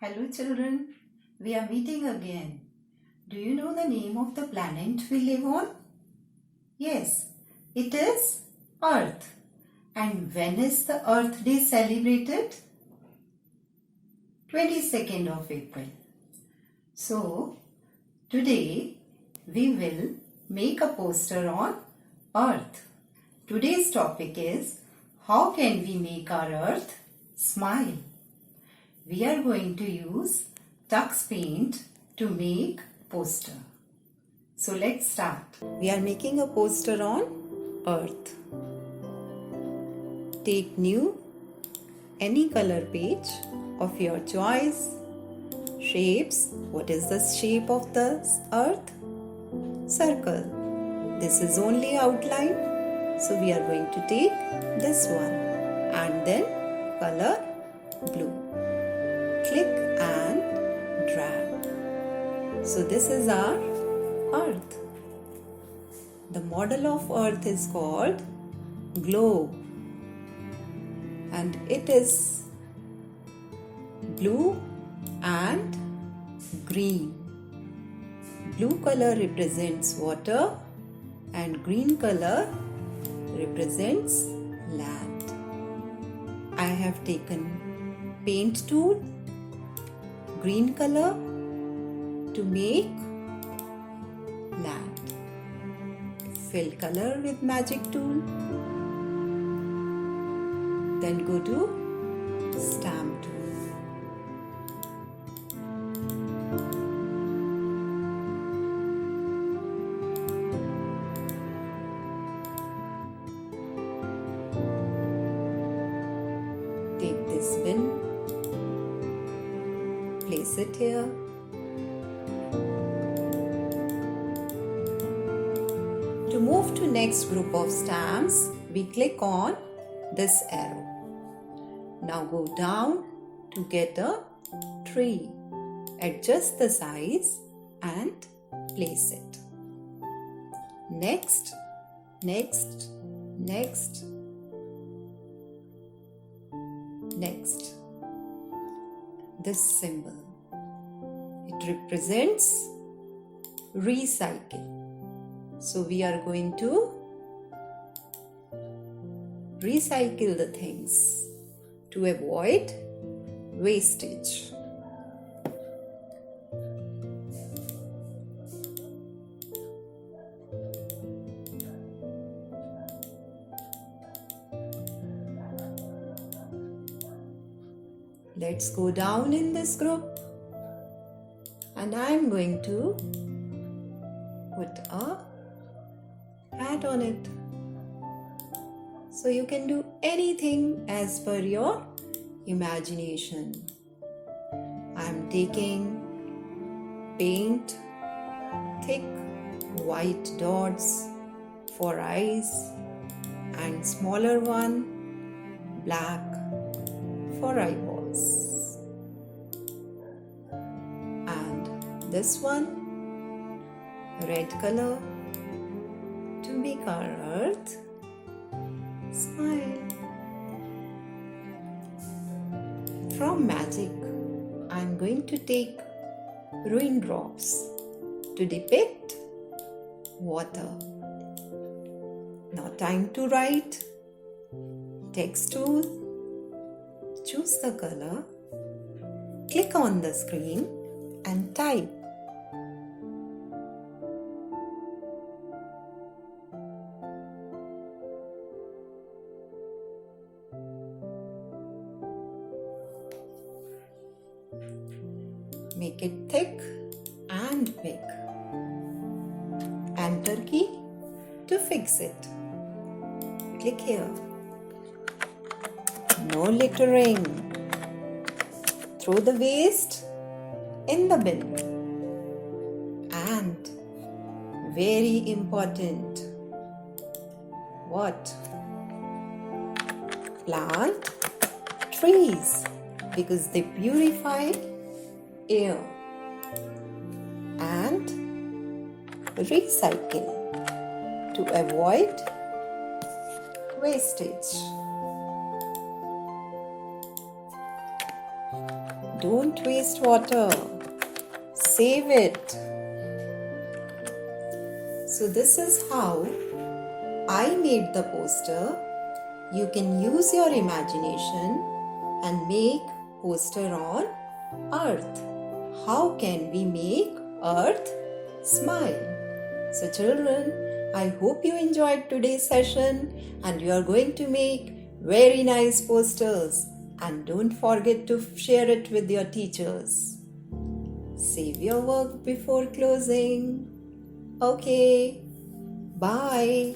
Hello children, we are meeting again. Do you know the name of the planet we live on? Yes, it is Earth. And when is the Earth Day celebrated? 22nd of April. So, today we will make a poster on Earth. Today's topic is how can we make our Earth smile? We are going to use Tux Paint to make poster. So let's start. We are making a poster on Earth. Take new any color page of your choice. Shapes. What is the shape of the Earth? Circle. This is only outline. So we are going to take this one and then color blue. Click and drag. So this is our Earth. The model of Earth is called globe and it is blue and green. Blue color represents water and green color represents land. I have taken paint tool, green color to make land. Fill color with magic tool. Then go to stamp tool. Take this bin, place it here. To move to next group of stamps, we click on this arrow. Now go down to get a tree. Adjust the size and place it. Next, next, next, next. This symbol. It represents recycle. So we are going to recycle the things to avoid wastage. Let's go down in this group and I am going to put a hat on it. So you can do anything as per your imagination. I am taking paint, thick white dots for eyes and smaller one, black for eyeballs. And this one, red color to make our earth smile. From magic, I am going to take raindrops to depict water. Now time to write. Text tool. Choose the color. Click on the screen and type. Make it thick and big. Enter key to fix it. Click here. No littering. Throw the waste in the bin. And very important, what? Plant trees because they purify air and recycle to avoid wastage. don't waste water. Save it. So this is how I made the poster. You can use your imagination and make poster on earth. How can we make earth smile? So children, I hope you enjoyed today's session and you are going to make very nice posters, and don't forget to share it with your teachers. Save your work before closing. Okay, bye.